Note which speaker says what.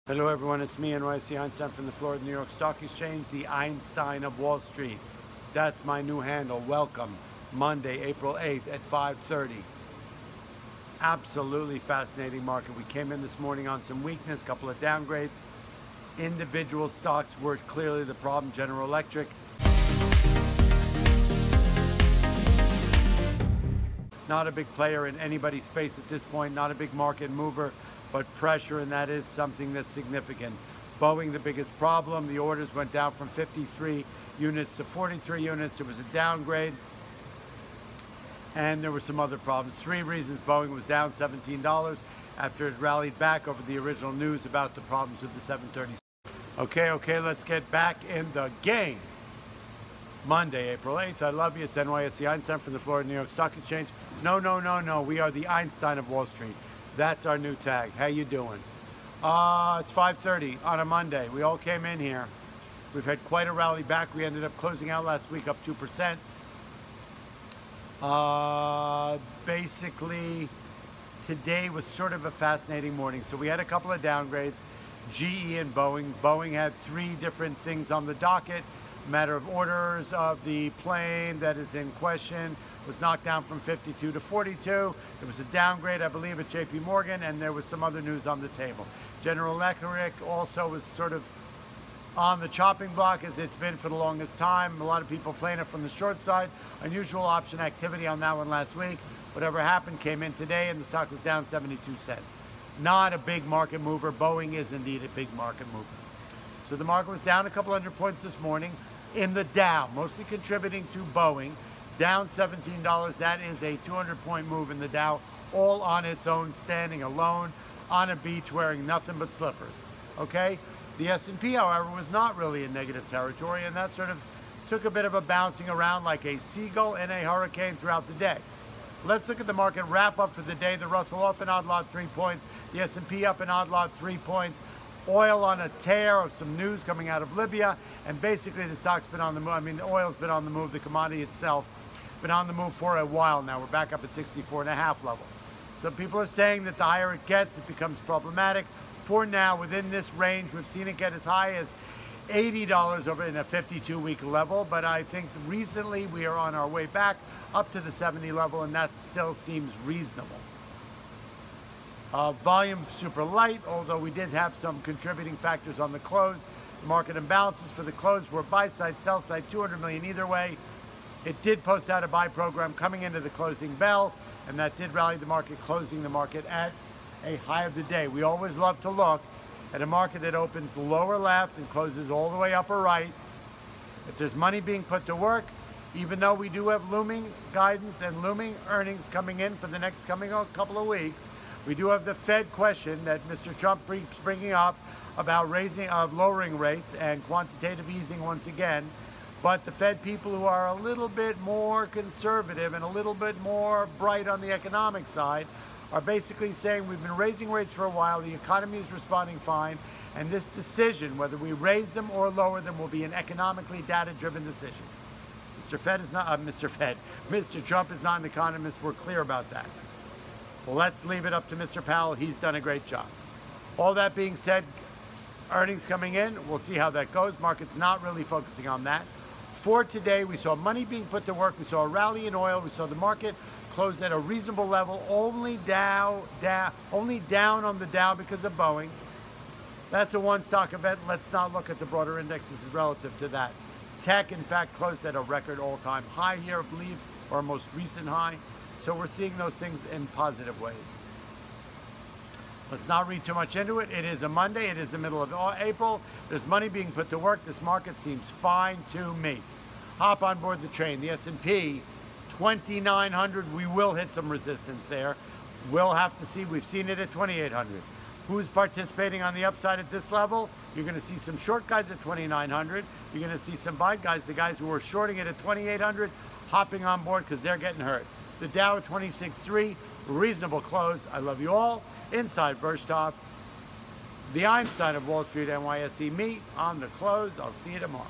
Speaker 1: Hello everyone, it's me, NYSE Einstein from the floor of the New York Stock Exchange, the Einstein of Wall Street. That's my new handle. Welcome. Monday, April 8th at 5:30. Absolutely fascinating market. We came in this morning on some weakness, couple of downgrades. Individual stocks were clearly the problem. General Electric. Not a big player in anybody's space at this point, not a big market mover, but pressure, and that is something that's significant. Boeing, the biggest problem. The orders went down from 53 units to 43 units. It was a downgrade. And there were some other problems. Three reasons Boeing was down $17 after it rallied back over the original news about the problems with the 737. Okay, let's get back in the game. Monday, April 8th. I love you. It's NYSE Einstein from the floor of the New York Stock Exchange. No. We are the Einstein of Wall Street. That's our new tag. How you doing? It's 5:30 on a Monday. We all came in here. We've had quite a rally back. We ended up closing out last week up 2%. Basically, today was sort of a fascinating morning. So we had a couple of downgrades, GE and Boeing. Boeing had three different things on the docket. Matter of orders of the plane that is in question was knocked down from 52 to 42. There was a downgrade, I believe, at JP Morgan, and there was some other news on the table. General Electric also was sort of on the chopping block, as it's been for the longest time. A lot of people playing it from the short side. Unusual option activity on that one last week. Whatever happened came in today, and the stock was down 72 cents. Not a big market mover. Boeing is indeed a big market mover. So the market was down a couple hundred points this morning in the Dow, mostly contributing to Boeing. Down $17. That is a 200-point move in the Dow, all on its own, standing alone on a beach wearing nothing but slippers. Okay? The S&P, however, was not really in negative territory, and that sort of took a bit of a bouncing around like a seagull in a hurricane throughout the day. Let's look at the market wrap up for the day. The Russell off an odd lot 3 points. The S&P up an odd lot 3 points. Oil on a tear of some news coming out of Libya, and basically the stock's been on the move. I mean, the oil's been on the move. The commodity itself been on the move for a while now. We're back up at 64.5 level. So people are saying that the higher it gets, it becomes problematic. For now, within this range, we've seen it get as high as $80 over in a 52-week level, but I think recently we are on our way back up to the 70 level, and that still seems reasonable. Volume super light, although we did have some contributing factors on the close. Market imbalances for the close were buy side, sell side, 200 million either way. It did post out a buy program coming into the closing bell, and that did rally the market, closing the market at a high of the day. We always love to look at a market that opens lower left and closes all the way upper right. If there's money being put to work, even though we do have looming guidance and looming earnings coming in for the next couple of weeks, we do have the Fed question that Mr. Trump keeps bringing up about lowering rates and quantitative easing once again. But the Fed people who are a little bit more conservative and a little bit more bright on the economic side are basically saying we've been raising rates for a while, the economy is responding fine, and this decision, whether we raise them or lower them, will be an economically data-driven decision. Mr. Trump is not an economist. We're clear about that. Well, let's leave it up to Mr. Powell. He's done a great job. All that being said, earnings coming in, we'll see how that goes. Market's not really focusing on that. For today, we saw money being put to work. We saw a rally in oil. We saw the market close at a reasonable level, only down on the Dow because of Boeing. That's a one-stock event. Let's not look at the broader indexes relative to that. Tech, in fact, closed at a record all-time high here, I believe, or our most recent high. So we're seeing those things in positive ways. Let's not read too much into it. It is a Monday. It is the middle of April. There's money being put to work. This market seems fine to me. Hop on board the train. The S&P, 2,900. We will hit some resistance there. We'll have to see. We've seen it at 2,800. Who's participating on the upside at this level? You're going to see some short guys at 2,900. You're going to see some buy guys, the guys who are shorting it at 2,800, hopping on board because they're getting hurt. The Dow at 26.3, reasonable close. I love you all. Inside Verstov, the Einstein of Wall Street, NYSE, me on the close. I'll see you tomorrow.